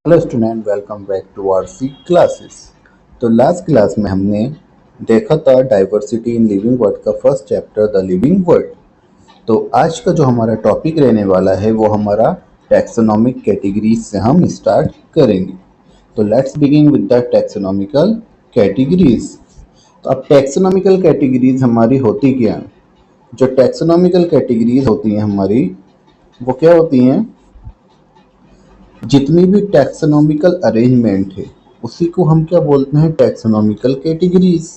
Hello student, welcome back to our C classes. तो last class में हमने देखा था डाइवर्सिटी इन लिविंग वर्ड का first chapter the living world. तो आज का जो हमारा टॉपिक रहने वाला है वो हमारा टैक्सोनॉमिक कैटेगरीज से हम स्टार्ट करेंगे। तो let's begin with the taxonomical categories. तो अब टैक्सोनॉमिकल कैटेगरीज हमारी होती क्या हैं? जो टैक्सोनॉमिकल कैटेगरीज होती हैं हमारी, वो क्या होती हैं? जितनी भी टैक्सोनॉमिकल अरेंजमेंट है उसी को हम क्या बोलते हैं? टैक्सोनॉमिकल कैटेगरीज,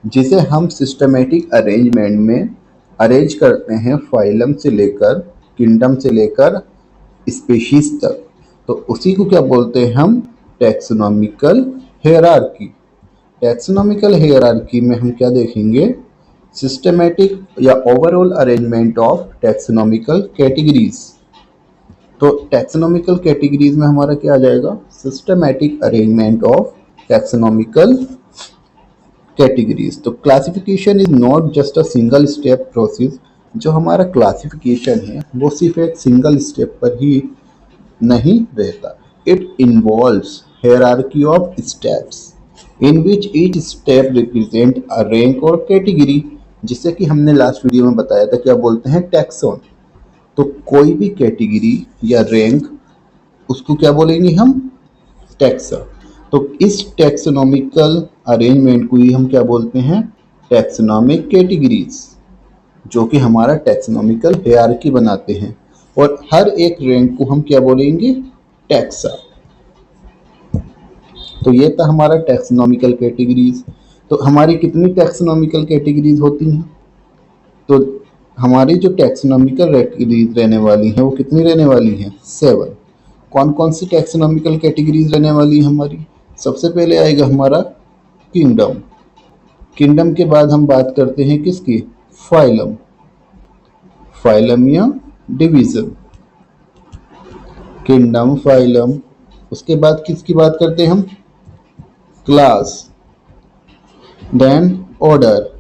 जिसे हम सिस्टमेटिक अरेंजमेंट में अरेंज करते हैं फाइलम से लेकर किंगडम से लेकर स्पीशीज तक। तो उसी को क्या बोलते हैं हम? टैक्सोनॉमिकल हेयरार्की। टैक्सोनॉमिकल हेयरार्की में हम क्या देखेंगे? सिस्टमेटिक या overall arrangement of taxonomical categories. तो टैक्सोनॉमिकल कैटेगरीज में हमारा क्या आ जाएगा? Systematic arrangement of taxonomical categories. तो classification is not just a single step process. जो हमारा क्लासिफिकेशन है वो सिर्फ एक सिंगल स्टेप पर ही नहीं रहता। It involves hierarchy of steps in which each step represent a rank और कैटेगरी, जिसे कि हमने लास्ट वीडियो में बताया था क्या बोलते हैं? टैक्सोन। तो कोई भी कैटेगरी या रैंक, उसको क्या बोलेंगे हम? टैक्सा। तो इस टैक्सोनॉमिकल अरेंजमेंट को ही हम क्या बोलते हैं? टैक्सोनॉमिक कैटेगरीज, जो कि हमारा टैक्सोनॉमिकल हायरार्की बनाते हैं। और हर एक रैंक को हम क्या बोलेंगे? टैक्सा। तो ये था हमारा टैक्सोनॉमिकल कैटेगरीज। तो हमारी कितनी टैक्सोनॉमिकल कैटेगरीज होती हैं? तो हमारी जो टैक्सोनॉमिकल कैटेगरीज रहने वाली हैं वो कितनी रहने वाली हैं? 7। कौन कौन सी टैक्सोनॉमिकल कैटेगरीज रहने वाली है हमारी? सबसे पहले आएगा हमारा किंगडम। किंगडम के बाद हम बात करते हैं किसकी? फाइलम। फाइलम या डिवीजन। Kingdom, phylum. उसके बाद किसकी बात करते हैं हम? Class, then order.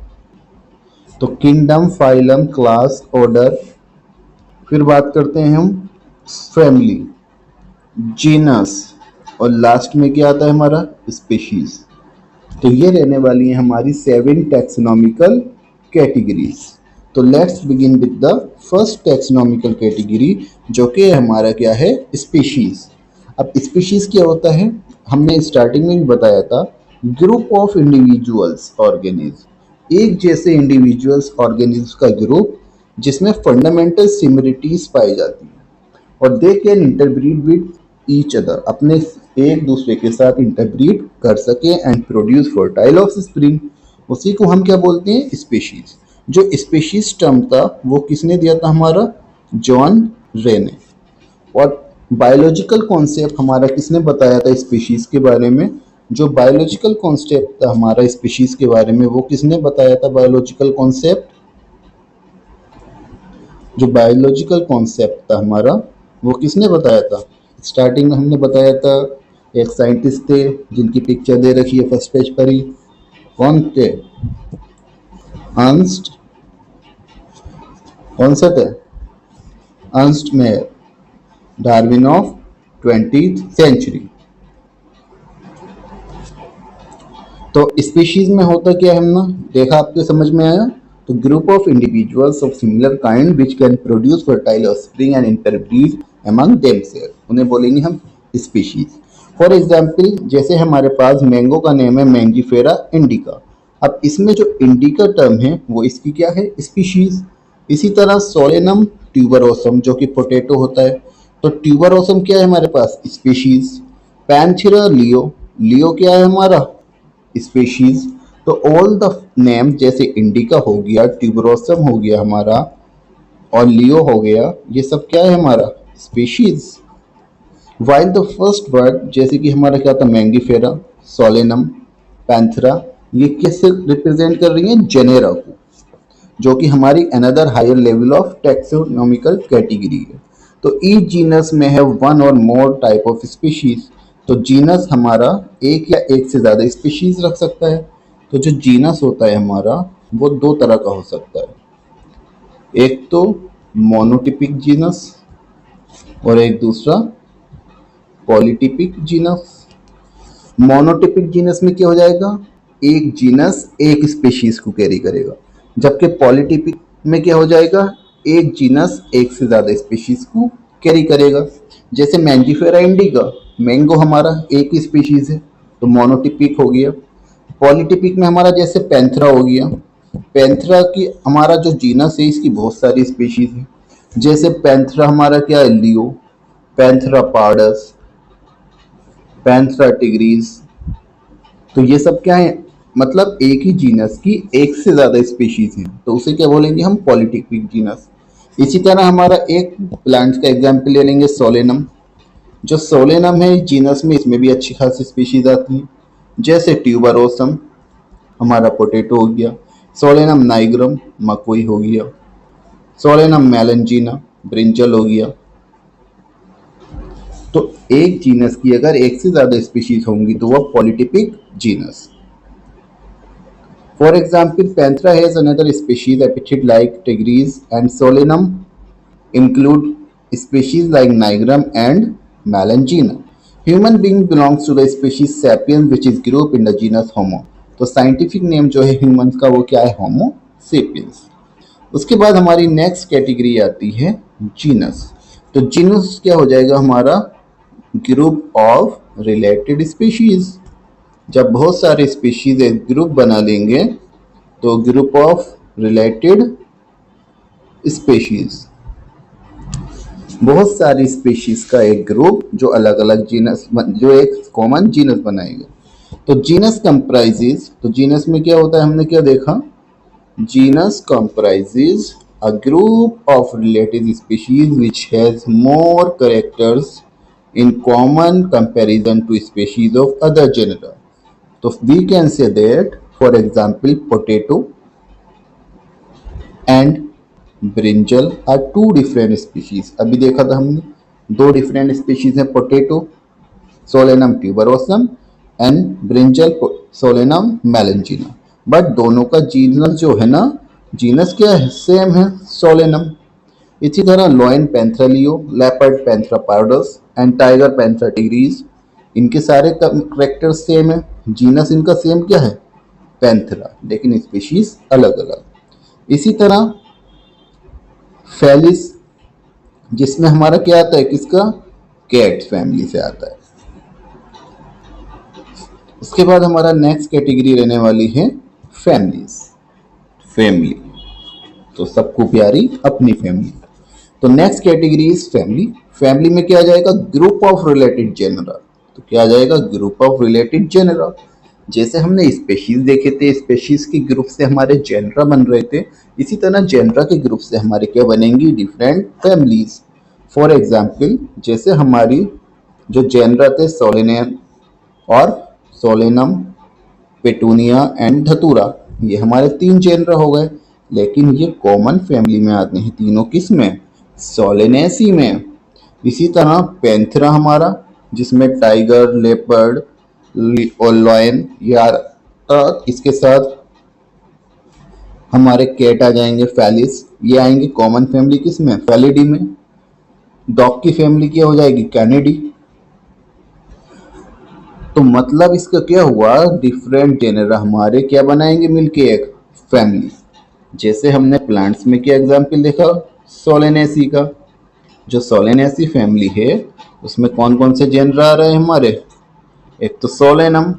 तो किंगडम, फाइलम, क्लास, ऑर्डर। फिर बात करते हैं हम फैमिली, जीनस, और लास्ट में क्या आता है हमारा? स्पीशीज। तो ये रहने वाली है हमारी 7 टैक्सोनॉमिकल कैटेगरीज। तो let's begin with the first taxonomical category, जो कि हमारा क्या है? स्पीशीज। अब स्पीशीज क्या होता है? हमने स्टार्टिंग में भी बताया था, ग्रुप ऑफ इंडिविजुअल्स ऑर्गेनिज्म, एक जैसे इंडिविजुअल्स ऑर्गेनिज्म का ग्रुप जिसमें फंडामेंटल सिमिलरिटीज पाई जाती हैं और they can interbreed with each other, अपने एक दूसरे के साथ इंटरब्रीड कर सके and produce fertile of spring. उसी को हम क्या बोलते हैं? स्पीशीज। जो स्पीशीज टर्म था वो किसने दिया था? हमारा जॉन रे ने। और बायोलॉजिकल कॉन्सेप्ट हमारा किसने बताया था स्पीशीज के बारे में? जो बायोलॉजिकल कॉन्सेप्ट था हमारा स्पीशीज के बारे में, वो किसने बताया था? बायोलॉजिकल कॉन्सेप्ट, जो बायोलॉजिकल कॉन्सेप्ट था हमारा, वो किसने बताया था? स्टार्टिंग में हमने बताया था, एक साइंटिस्ट थे जिनकी पिक्चर दे रखी है फर्स्ट पेज पर ही। कौन थे? अर्नस्ट, कौन सा थे? Ernst Mayr, Darwin of 20th century. तो स्पीशीज में होता क्या है हमने देखा, आपके समझ में आया? तो group of individuals of similar kind which can produce fertile offspring and interbreed among themselves, उन्हें बोलेंगे हम स्पीशीज। फॉर एग्जाम्पल, जैसे हमारे पास मैंगो का नेम है मैंजीफेरा इंडिका। अब इसमें जो इंडिका टर्म है वो इसकी क्या है? स्पीशीज। इसी तरह सोलेनम ट्यूबरोसम, जो कि पोटैटो होता है, तो ट्यूबरोसम क्या है हमारे पास? स्पीशीज। पैंथेरा लियो, लियो क्या है हमारा? स्पीशीज। तो ऑल द नेम, जैसे इंडिका हो गया, ट्यूबरोसम हो गया हमारा, और लियो हो गया, ये सब क्या है हमारा? Species. While the first word, जैसे कि हमारा क्या था? मैंगीफेरा, सोलेनम, पैंथेरा, ये किससे रिप्रेजेंट कर रही है? जेनेरा को, जो कि हमारी another higher level of taxonomical category है। तो ईच जीनस में है वन और मोर टाइप ऑफ स्पीशीज। तो जीनस हमारा एक या एक से ज़्यादा स्पीशीज रख सकता है। तो जो जीनस होता है हमारा वो 2 तरह का हो सकता है, एक तो मोनोटिपिक जीनस और एक दूसरा पॉलीटिपिक जीनस। मोनोटिपिक जीनस में क्या हो जाएगा, एक जीनस एक स्पीशीज को कैरी करेगा, जबकि पॉलीटिपिक में क्या हो जाएगा, एक जीनस एक से ज्यादा स्पीशीज को कैरी करेगा। जैसे मैंजीफेरा इंडिका, मैंगो हमारा एक ही स्पीशीज है तो मोनोटिपिक हो गया। पॉलीटिपिक में हमारा जैसे पैंथरा हो गया, पैंथरा की हमारा जो जीनस है इसकी बहुत सारी स्पीशीज है। जैसे पैंथरा हमारा क्या है, लियो, पैंथरा पार्डस, पैंथरा टिग्रीज। तो ये सब क्या है, मतलब एक ही जीनस की एक से ज्यादा स्पीशीज है, तो उसे क्या बोलेंगे हम, पॉलीटिपिक जीनस। इसी तरह हमारा एक प्लांट का एग्जाम्पल ले लेंगे, सोलेनम। जो सोलेनम है जीनस में, इसमें भी अच्छी खासी स्पीशीज आती है। जैसे ट्यूबरोसम हमारा पोटैटो हो गया, सोलेनम नाइग्रम मकोई हो गया, सोलेनम मेलनजीना ब्रिंजल हो गया। तो एक जीनस की अगर एक से ज्यादा स्पीशीज होंगी तो वह polytypic genus. For example Panthera has another species epithet like tigris and Solanum include species like nigrum and melangina. Human being belongs to the species sapiens which is grouped in the genus Homo. तो scientific name जो है humans का वो क्या है, होमो sapiens. उसके बाद हमारी नेक्स्ट कैटेगरी आती है जीनस। तो जीनस क्या हो जाएगा हमारा, ग्रुप ऑफ रिलेटेड स्पीशीज। जब बहुत सारे स्पीशीज एक ग्रुप बना लेंगे तो ग्रुप ऑफ रिलेटेड स्पीशीज, बहुत सारी स्पीशीज का एक ग्रुप जो अलग अलग जीनस, जो एक कॉमन जीनस बनाएगा। तो जीनस कंप्राइजेज, तो जीनस में क्या होता है, हमने क्या देखा, genus comprises a group of related species which has more characters in common comparison to species of other genera. So we can say that for example potato and brinjal are two different species. अभी देखा था हमने, दो different species है, potato Solanum tuberosum and brinjal Solanum melongena. But दोनों का genus जो है ना, जीनस क्या है, सेम है, सोलेनम। इसी तरह lion Panthera Leo, leopard Panthera pardus and tiger Panthera tigris, इनके सारे करेक्टर सेम है, जीनस इनका सेम क्या है, पैंथरा, लेकिन स्पीशीज अलग अलग। इसी तरह फैलिस, जिसमें हमारा क्या आता है, किसका, कैट फैमिली से आता है। उसके बाद हमारा नेक्स्ट कैटेगरी रहने वाली है फैमिलीज, फैमिली, तो सबको प्यारी अपनी फैमिली। तो next category is family. Family में क्या आ जाएगा, ग्रुप ऑफ रिलेटेड जेनरा। तो क्या आ जाएगा, ग्रुप ऑफ रिलेटेड जेनरा। जैसे हमने स्पेशीज देखे थे, स्पेशीज के ग्रुप से हमारे जेनरा बन रहे थे, इसी तरह जेनरा के ग्रुप से हमारे क्या बनेंगी, डिफरेंट फैमिलीज। फॉर एग्जाम्पल जैसे हमारी जो जेनरा थे सोलेनियन और सोलेनम, पेटूनिया एंड धतूरा, ये हमारे तीन जेनरा हो गए, लेकिन ये कॉमन फैमिली में आते हैं तीनों, किस में, सोलेनेसी में। इसी तरह पैंथरा हमारा, जिसमें टाइगर, लेपर्ड और लॉयन, यार इसके साथ हमारे कैट आ जाएंगे, फैलिस, ये आएंगे कॉमन फैमिली किस में, फैलिडी में। डॉग की फैमिली क्या हो जाएगी, कैनिडी। तो मतलब इसका क्या हुआ, डिफरेंट जेनरा हमारे क्या बनाएंगे मिलके एक फैमिली। जैसे हमने प्लांट्स में क्या एग्जाम्पल देखा, सोलेनेसी का। जो सोलेनेसी फैमिली है उसमें कौन कौन से जेनरा आ रहे हैं हमारे, एक तो सोलेनम,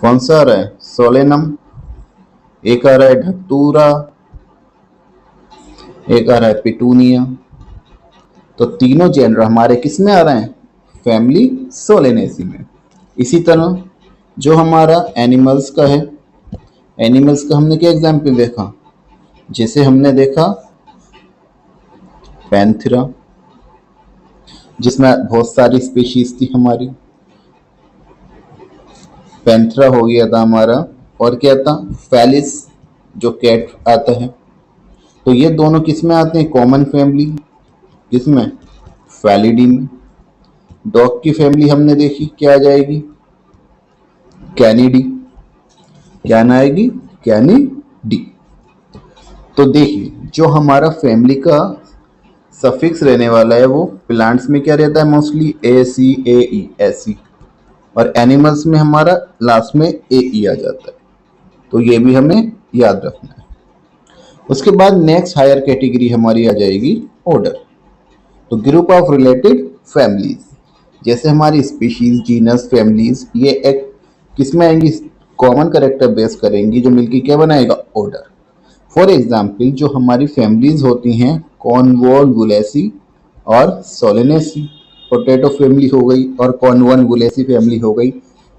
कौन सा आ रहा है, सोलेनम, एक आ रहा है धतूरा, एक आ रहा है पिटूनिया। तो तीनों जेनरा हमारे किस में आ रहे हैं, फैमिली सोलेनेसी में। इसी तरह जो हमारा एनिमल्स का है, एनिमल्स का हमने क्या एग्जाम्पल देखा, जैसे हमने देखा पैंथरा, जिसमें बहुत सारी स्पीशीज थी हमारी, पैंथरा हो गया था हमारा, और क्या था, फैलिस जो कैट आता है। तो ये दोनों किस में आते हैं, कॉमन फैमिली, किसमें, फैलिडी में। डॉग की फैमिली हमने देखी, क्या आ जाएगी, कैनिडी, क्या ना आएगी, कैनिडी। तो देखिए जो हमारा फैमिली का सफिक्स रहने वाला है वो प्लांट्स में क्या रहता है मोस्टली ACAE ऐसी, और एनिमल्स में हमारा लास्ट में AE आ जाता है। तो ये भी हमें याद रखना है। उसके बाद नेक्स्ट हायर कैटेगरी हमारी आ जाएगी ऑर्डर। तो ग्रुप ऑफ रिलेटेड फैमिलीज, जैसे हमारी स्पीशीज, जीनस, फैमिलीज, ये एक किस में आएंगी, कॉमन करेक्टर बेस करेंगी जो मिलकर क्या बनाएगा ऑर्डर। फॉर एग्जाम्पल जो हमारी फैमिलीज होती हैं कॉर्नवोल्वुलेसी और सोलेनेसी, पोटैटो फैमिली हो गई और कॉर्नवोल्वुलेसी फैमिली हो गई,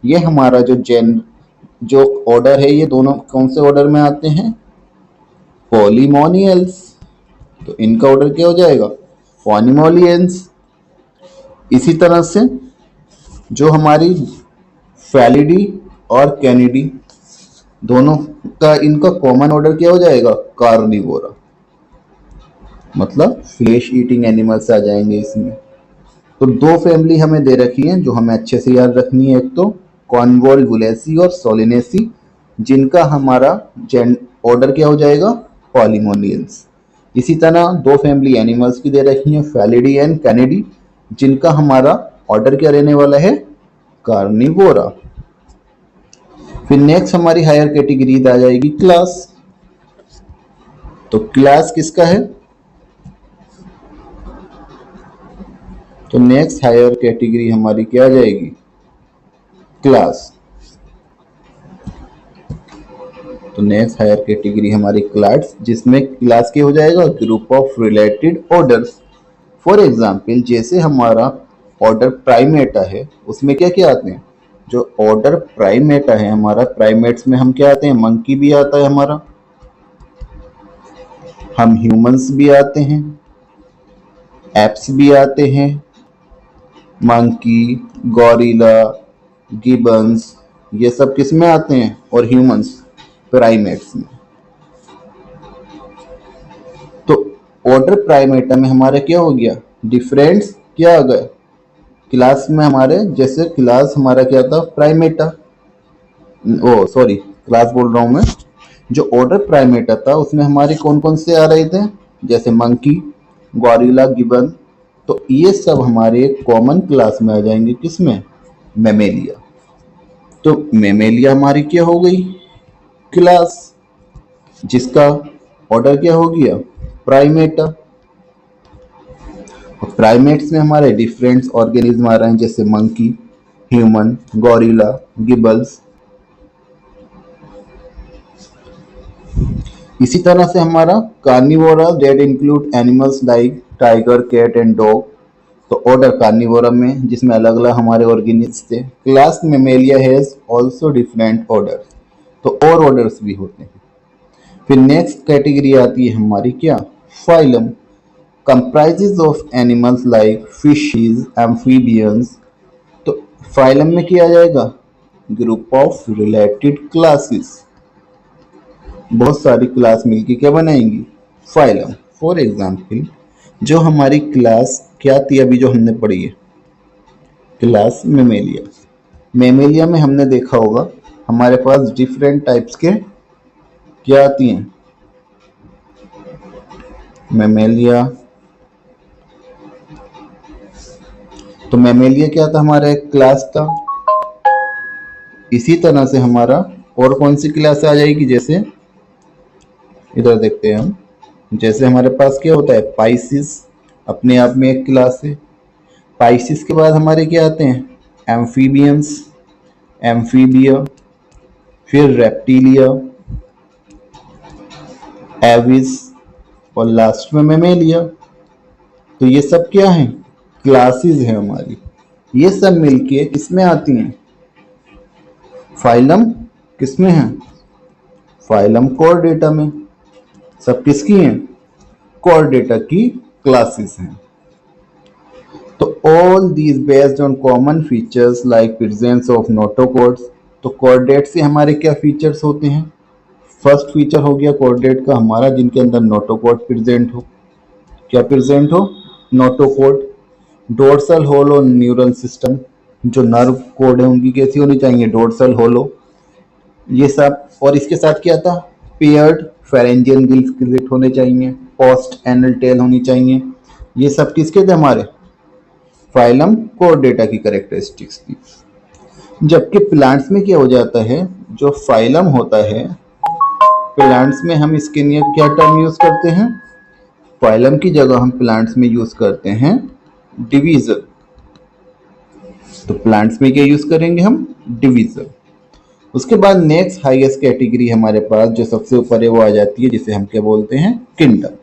ये हमारा जो ऑर्डर है ये दोनों कौन से ऑर्डर में आते हैं, पॉलीमोनियल्स। तो इनका ऑर्डर क्या हो जाएगा, पॉलीमोनियल्स। इसी तरह से जो हमारी फैलिडी और कैनिडी दोनों का इनका कॉमन ऑर्डर क्या हो जाएगा, कार्निवोरा, मतलब फ्लैश ईटिंग एनिमल्स आ जाएंगे इसमें। तो दो फैमिली हमें दे रखी हैं जो हमें अच्छे से याद रखनी है, एक तो कॉर्नवोल्वुलेसी और सोलेनेसी, जिनका हमारा ऑर्डर क्या हो जाएगा, पॉलीमोनियल्स। इसी तरह दो फैमिली एनिमल्स की दे रखी हैं, फैलिडी एंड कैनिडी, जिनका हमारा ऑर्डर क्या रहने वाला है, कार्निवोरा। फिर नेक्स्ट हमारी हायर कैटेगरी आ जाएगी क्लास। तो क्लास किसका है, तो नेक्स्ट हायर कैटेगरी हमारी क्या आ जाएगी, क्लास। तो नेक्स्ट हायर कैटेगरी हमारी क्लास, जिसमें क्लास क्या हो जाएगा, group of related orders. For example जैसे हमारा ऑर्डर प्राइमेटा है, उसमें क्या क्या आते हैं, जो ऑर्डर प्राइमेटा है हमारा, प्राइमेट्स में हम क्या आते हैं, मंकी भी आता है हमारा, हम ह्यूमंस भी आते हैं, एप्स भी आते हैं, मंकी, गॉरिला, गिबन्स, ये सब किस में आते हैं, और ह्यूमंस प्राइमेट्स में। तो ऑर्डर प्राइमेटा में हमारा क्या हो गया, डिफरेंस क्या आ गया, क्लास में हमारे जैसे क्लास हमारा क्या था, प्राइमेटा, ओ सॉरी क्लास बोल रहा हूं मैं, जो ऑर्डर प्राइमेटा था उसमें हमारे कौन कौन से आ रहे थे, जैसे मंकी, गॉरिला, गिबन। तो ये सब हमारे कॉमन क्लास में आ जाएंगे, किसमें, मेमेलिया। तो मेमेलिया हमारी क्या हो गई, क्लास, जिसका ऑर्डर क्या हो गया, प्राइमेटा। प्राइमेट्स में हमारे डिफरेंट ऑर्गेनिज्म आ रहे हैं, जैसे मंकी, ह्यूमन, गॉरिला, गिबल्स। इसी तरह से हमारा Carnivora that include animals like tiger, cat and dog. तो ऑर्डर कार्निवोरा में जिसमें अलग अलग हमारे ऑर्गेनिज्म थे। Class Mammalia has also different orders, तो और ऑर्डर्स भी होते हैं। फिर नेक्स्ट कैटेगरी आती है हमारी क्या, phylum, comprises of animals like fishes, amphibians। तो फाइलम में क्या आ जाएगा, ग्रुप ऑफ रिलेटेड क्लासेस, बहुत सारी क्लास मिलके क्या बनाएंगी, फाइलम। फॉर एग्जाम्पल जो हमारी क्लास क्या थी अभी जो हमने पढ़ी है, क्लास मेमेलिया। मेमेलिया में हमने देखा होगा हमारे पास डिफरेंट टाइप्स के क्या आती हैं, मेमेलिया। तो मेमेलिया क्या था, हमारा एक क्लास था। इसी तरह से हमारा और कौन सी क्लास आ जाएगी, जैसे इधर देखते हैं हम, जैसे हमारे पास क्या होता है, पाइसिस अपने आप में एक क्लास है। पाइसिस के बाद हमारे क्या आते हैं, एम्फीबियंस, एम्फीबिया, फिर रेप्टिलिया, एविस और लास्ट में मेमेलिया। तो ये सब क्या है, क्लासेस है हमारी। ये सब मिलके किसमें आती हैं, फाइलम। किसमें है, फाइलम कॉर्डेटा में। सब किसकी हैं, कॉर्डेटा की क्लासेस हैं। तो all these based on common features like presence of notochords. तो कॉर्डेट से हमारे क्या फीचर्स होते हैं, फर्स्ट फीचर हो गया कॉर्डेट का हमारा, जिनके अंदर नोटोकॉर्ड प्रेजेंट हो। क्या प्रेजेंट हो, notochord. Dorsal hollow neural system, जो नर्व कोड है उनकी कैसी होनी चाहिए, डोर्सल होलो, ये सब। और इसके साथ क्या था, पेयर्ड फेरेंजियन गिल्स क्रिएट होने चाहिए, पोस्ट एनल टेल होनी चाहिए, ये सब किसके थे? हमारे फाइलम कोर्डेटा की कैरेक्टरिस्टिक्स थी। जबकि प्लांट्स में क्या हो जाता है, जो फाइलम होता है प्लांट्स में, हम इसके लिए क्या टर्म यूज करते हैं? फाइलम की जगह हम प्लांट्स में यूज करते हैं डिवीजन। तो प्लांट्स में क्या यूज करेंगे हम? डिवीजन। उसके बाद नेक्स्ट हाईएस्ट कैटेगरी हमारे पास जो सबसे ऊपर है वो आ जाती है, जिसे हम क्या बोलते हैं? किंगडम।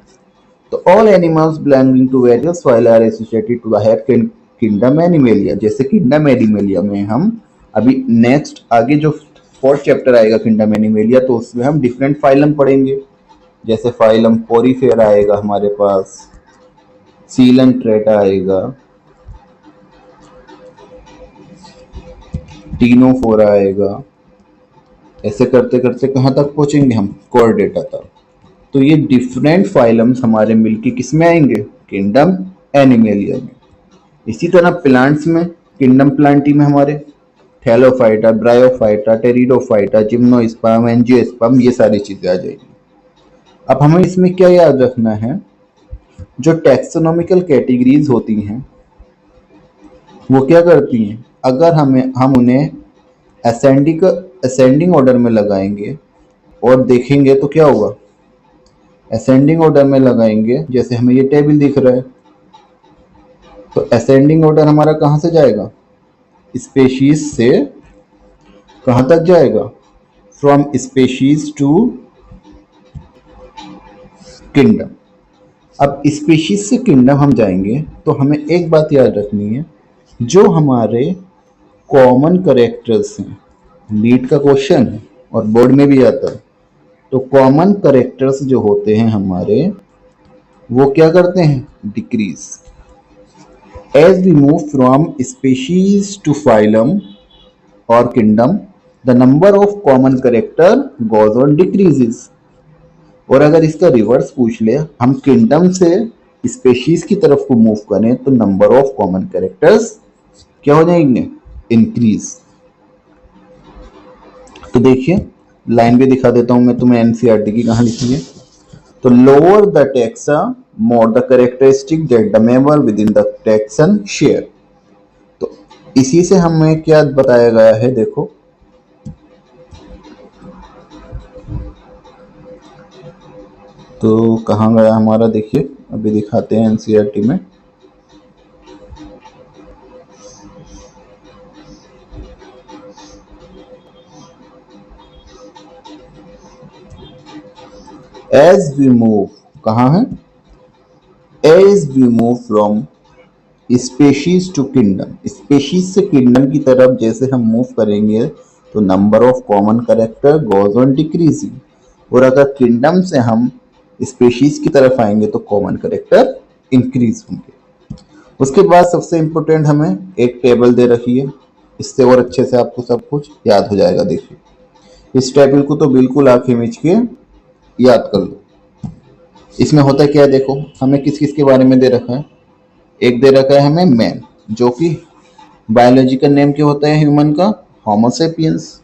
तो all animals belonging to various phyla are associated to the higher kingdom Animalia. जैसे किंगडम एनिमेलिया में हम अभी नेक्स्ट आगे जो फोर्थ चैप्टर आएगा किंगडम एनिमेलिया, तो उसमें हम डिफरेंट फाइलम पढ़ेंगे। जैसे फाइलम पोरीफेरा आएगा हमारे पास, सीलेंट्रेटा आएगा, टीनोफोरा आएगा, ऐसे करते करते कहाँ तक पहुंचेंगे हम? कोर्डेटा तक। तो ये डिफरेंट फाइलम्स हमारे मिलके किस में आएंगे? किंगडम एनिमेलिया में। इसी तरह प्लांट्स में किंगडम प्लांटी में हमारे Thallophyta, bryophyta, pteridophyta, gymnosperm, angiosperm, ये सारी चीजें आ जाएगी। अब हमें इसमें क्या याद रखना है, जो टैक्सोनॉमिकल कैटेगरीज होती हैं वो क्या करती हैं? अगर हम उन्हें असेंडिंग ऑर्डर में लगाएंगे और देखेंगे तो क्या होगा? असेंडिंग ऑर्डर में लगाएंगे, जैसे हमें ये टेबल दिख रहा है, तो असेंडिंग ऑर्डर हमारा कहाँ से जाएगा? स्पेशीज से कहाँ तक जाएगा? From species to kingdom. अब स्पेशीज से किंगडम हम जाएंगे तो हमें एक बात याद रखनी है, जो हमारे कॉमन करेक्टर्स हैं, नीट का क्वेश्चन है और बोर्ड में भी आता है, तो कॉमन करेक्टर्स जो होते हैं हमारे, वो क्या करते हैं? Decrease. As we move from species to phylum और kingdom, the number of common character goes on decreases. और अगर इसका रिवर्स पूछ ले, हम किंगडम से स्पीशीज की तरफ को मूव करें तो नंबर ऑफ कॉमन कैरेक्टर्स क्या हो जाएंगे? इंक्रीज। तो देखिए लाइन भी दिखा देता हूं मैं तुम्हें, एनसीईआरटी की कहां लिखी है। तो lower the taxa more the characteristic that the member with in the taxon share. तो इसी से हमें क्या बताया गया है, देखो तो कहाँ गया हमारा, देखिए अभी दिखाते हैं एनसीईआरटी में। एज वी मूव, कहाँ है? As we move from species to kingdom, species से किंगडम की तरफ जैसे हम मूव करेंगे तो number of common character goes on decreasing. और अगर किंगडम से हम स्पेशीज की तरफ आएंगे तो कॉमन कैरेक्टर इंक्रीज होंगे। उसके बाद सबसे इंपॉर्टेंट हमें एक टेबल दे रखी है, इससे और अच्छे से आपको सब कुछ याद हो जाएगा। देखिए इस टेबल को तो बिल्कुल आंखें मीच के याद कर लो। इसमें होता क्या है, देखो हमें किस किस के बारे में दे रखा है। एक दे रखा है हमें मैन, जो कि बायोलॉजिकल नेम क्या होता है ह्यूमन का? होमो सेपियंस।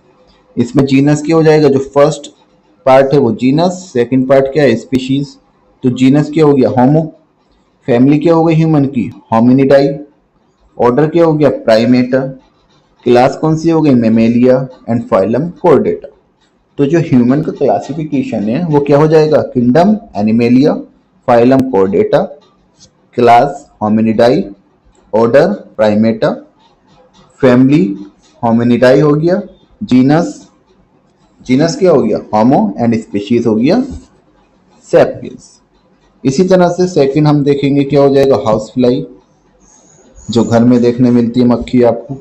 इसमें जीनस क्या हो जाएगा? जो फर्स्ट पार्ट है वो जीनस, सेकंड पार्ट क्या है? स्पीशीज। तो जीनस क्या हो गया? होमो। फैमिली क्या हो गई ह्यूमन की? होमिनिडाई। ऑर्डर क्या हो गया? प्राइमेटा। क्लास कौन सी हो गई? मेमेलिया। And phylum Chordata. तो जो ह्यूमन का क्लासिफिकेशन है वो क्या हो जाएगा? Kingdom Animalia, phylum Chordata, class Hominidae, order Primata, family Hominidae हो गया, जीनस, जीनस क्या हो गया? होमो, एंड स्पीशीज हो गया सेपियंस। इसी तरह से सेकंड हम देखेंगे क्या हो जाएगा? हाउस फ्लाई, जो घर में देखने मिलती है मक्खी आपको।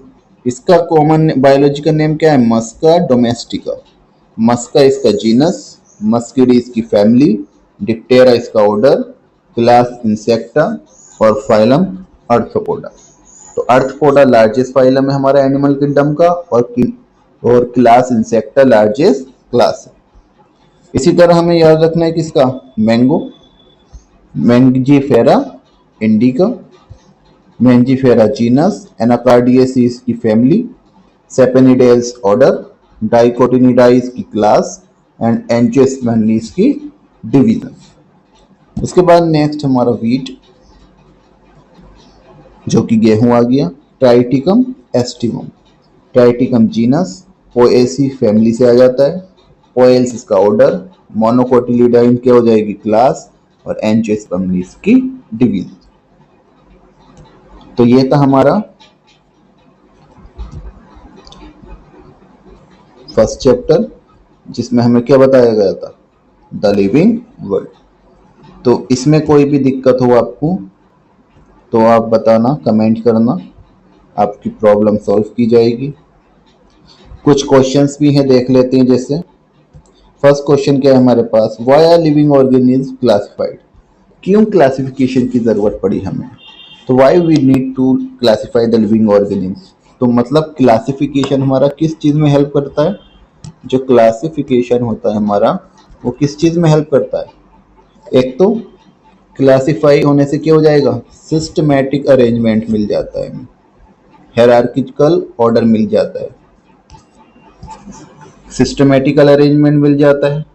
इसका कॉमन बायोलॉजिकल नेम क्या है? मस्का डोमेस्टिका। मस्का इसका जीनस, मस्किडी इसकी फैमिली, डिप्टेरा इसका ऑर्डर, क्लास इंसेक्टा और फाइलम अर्थ्रोपोडा। तो अर्थ्रोपोडा लार्जेस्ट फाइलम है हमारा एनिमल किंगडम का, और क्लास इंसेक्टा लार्जेस्ट क्लास है। इसी तरह हमें याद रखना है किसका? Mango, Mangifera indica, Mangifera genus, Anacardiaceae इसकी फैमिली, सेपेनिडेल्स ऑर्डर, डाइकोटिनिडाइज की क्लास एंड एंजियोस्पर्म की डिवीजन। उसके बाद नेक्स्ट हमारा वीट। जो कि गेहूं आ गया। Triticum aestivum, Triticum genus, Poaceae family से आ जाता है, पोएल्स इसका ऑर्डर, मोनोकोटिलिडाइन क्या हो जाएगी क्लास, और एंजियोस्पर्म इसकी डिवीजन। तो ये था हमारा फर्स्ट चैप्टर, जिसमें हमें क्या बताया गया था, द लिविंग वर्ल्ड। तो इसमें कोई भी दिक्कत हो आपको तो आप बताना, कमेंट करना, आपकी प्रॉब्लम सॉल्व की जाएगी। कुछ क्वेश्चंस भी हैं, देख लेते हैं। जैसे फर्स्ट क्वेश्चन क्या है हमारे पास, why are living organism classified, क्यों क्लासिफिकेशन की जरूरत पड़ी हमें। तो why we need to classify the living organism, तो मतलब क्लासिफिकेशन हमारा किस चीज में हेल्प करता है, जो क्लासिफिकेशन होता है हमारा वो किस चीज में हेल्प करता है। एक तो क्लासिफाई होने से क्या हो जाएगा, सिस्टमैटिक अरेंजमेंट मिल जाता है, हायरार्किकल ऑर्डर मिल जाता है, सिस्टमैटिकल अरेंजमेंट मिल जाता है।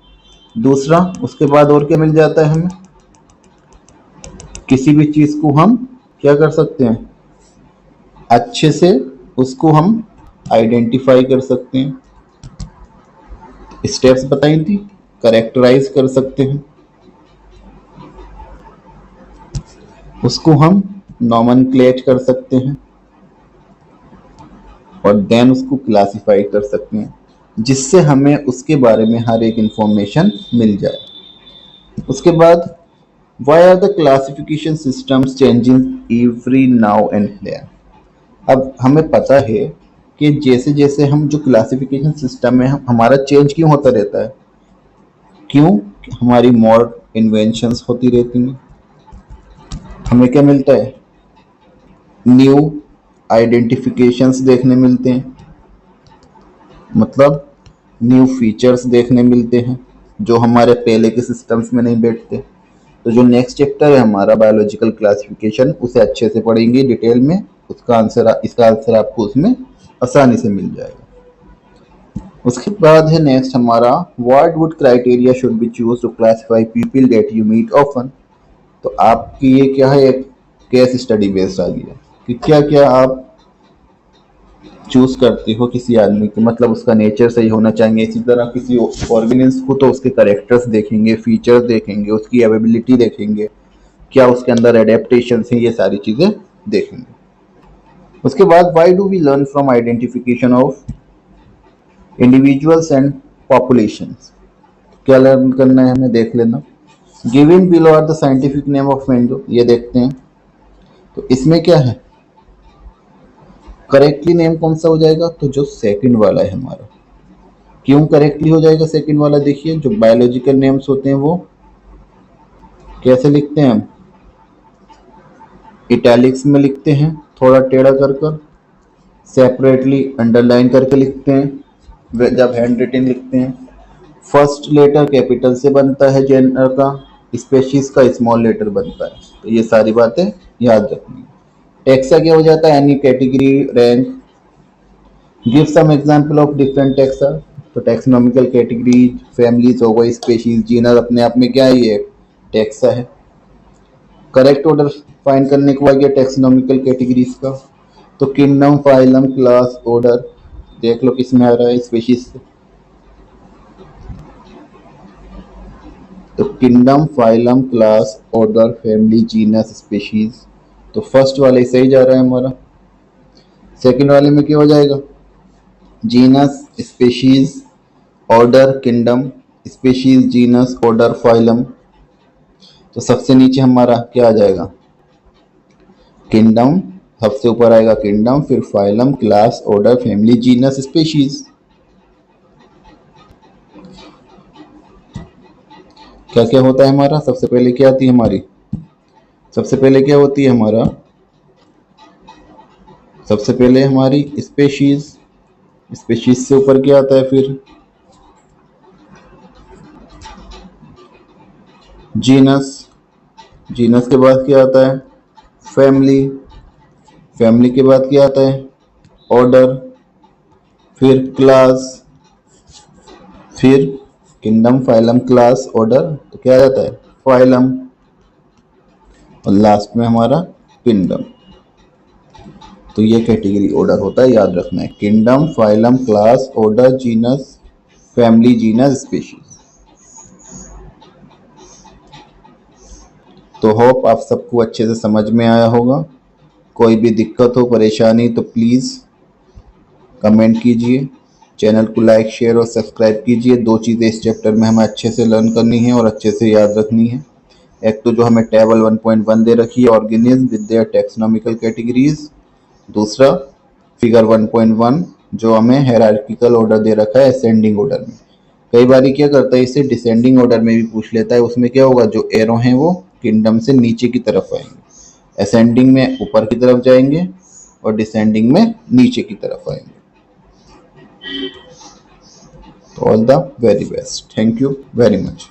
दूसरा उसके बाद और क्या मिल जाता है हमें, किसी भी चीज को हम क्या कर सकते हैं, अच्छे से उसको हम आइडेंटिफाई कर सकते हैं, स्टेप्स बताई थी, करेक्टराइज कर सकते हैं, उसको हम नॉमनक्लेट कर सकते हैं, और देन उसको क्लासिफाई कर सकते हैं, जिससे हमें उसके बारे में हर एक इंफॉर्मेशन मिल जाए। उसके बाद why are the classification systems changing every now and then, अब हमें पता है कि जैसे जैसे हम जो क्लासिफिकेशन सिस्टम है हमारा चेंज क्यों होता रहता है, क्यों, हमारी मोर इन्वेंशंस होती रहती हैं, हमें क्या मिलता है, न्यू आइडेंटिफिकेशंस देखने मिलते हैं, मतलब न्यू फीचर्स देखने मिलते हैं जो हमारे पहले के सिस्टम्स में नहीं बैठते। तो जो नेक्स्ट चैप्टर है हमारा बायोलॉजिकल क्लासिफिकेशन, उसे अच्छे से पढ़ेंगे डिटेल में, इसका आंसर आपको उसमें आसानी से मिल जाएगा। उसके बाद है नेक्स्ट हमारा, what would criteria should be choose to classify people that you meet often. तो आपकी ये क्या है, एक केस स्टडी बेस्ड आ गया कि क्या क्या आप चूज करते हो किसी आदमी को, मतलब उसका नेचर सही होना चाहिए। इसी तरह किसी ऑर्गेनिज्म को तो उसके करेक्टर्स देखेंगे, फीचर्स देखेंगे, उसकी एबिलिटी देखेंगे, क्या उसके अंदर एडेप्टेशन है, ये सारी चीजें देखेंगे। उसके बाद why do we learn from identification of individuals and populations, क्या लर्न करना है हमें, देख लेना। Given below are the scientific name of mango, ये देखते हैं। तो इसमें क्या है, करेक्टली नेम कौन सा हो जाएगा, तो जो सेकंड वाला है हमारा। क्यों करेक्टली हो जाएगा सेकंड वाला, देखिए जो बायोलॉजिकल नेम्स होते हैं वो कैसे लिखते हैं हम, इटैलिक्स में लिखते हैं, थोड़ा टेढ़ा कर कर, सेपरेटली अंडरलाइन करके लिखते हैं जब हैंड रिटन लिखते हैं। फर्स्ट लेटर कैपिटल से बनता है जेंडर का, स्पेशीज का स्मॉल लेटर बनता है। तो ये सारी बातें याद रखनी है। टेक्सा क्या हो जाता है, any category, rank. Give some example of different taxa, तो टैक्सोनॉमिकल कैटेगरीज, फैमिलीज हो गई, स्पेशीज, जीनस अपने आप में क्या है, ये टेक्सा है। करेक्ट ऑर्डर फाइंड करने के बाद ये टैक्सोनॉमिकल कैटेगरीज का, तो किंगडम, फाइलम, क्लास, ऑर्डर, देख लो किसमें आ रहा है, स्पेशीज से। तो kingdom, phylum, class, order, family, genus, species, तो फर्स्ट वाले सही जा रहा है हमारा। सेकंड वाले में क्या हो जाएगा, genus, species, order, kingdom, species, genus, order, phylum. तो सबसे नीचे हमारा क्या आ जाएगा, किंगडम, सबसे ऊपर आएगा किंगडम, फिर phylum, class, order, family, genus, species. क्या क्या होता है हमारा, सबसे पहले क्या आती है हमारी, सबसे पहले क्या होती है हमारा, सबसे पहले हमारी स्पेशीज, स्पेशीज से ऊपर क्या आता है, फिर जीनस, जीनस के बाद क्या आता है, फैमिली, फैमिली के बाद क्या आता है, ऑर्डर, फिर क्लास, फिर किंगडम, फाइलम, क्लास, ऑर्डर, तो क्या आ जाता है, फाइलम, और लास्ट में हमारा किंगडम। तो ये कैटेगरी ऑर्डर होता है, याद रखना है। Kingdom, phylum, class, order, genus, family, genus, species. तो होप आप सबको अच्छे से समझ में आया होगा। कोई भी दिक्कत हो, परेशानी तो प्लीज़ कमेंट कीजिए। चैनल को लाइक, शेयर और सब्सक्राइब कीजिए। 2 चीज़ें इस चैप्टर में हमें अच्छे से लर्न करनी है और अच्छे से याद रखनी है। एक तो जो हमें टेबल 1.1 दे रखी है, organism with their taxonomical categories. दूसरा फिगर 1.1 जो हमें हायरार्किकल ऑर्डर दे रखा है असेंडिंग ऑर्डर में। कई बार क्या करता है, इसे डिसेंडिंग ऑर्डर में भी पूछ लेता है। उसमें क्या होगा, जो एरो हैं वो किंगडम से नीचे की तरफ आएंगे, असेंडिंग में ऊपर की तरफ जाएंगे और डिसेंडिंग में नीचे की तरफ आएंगे। तो all the very best, thank you very much.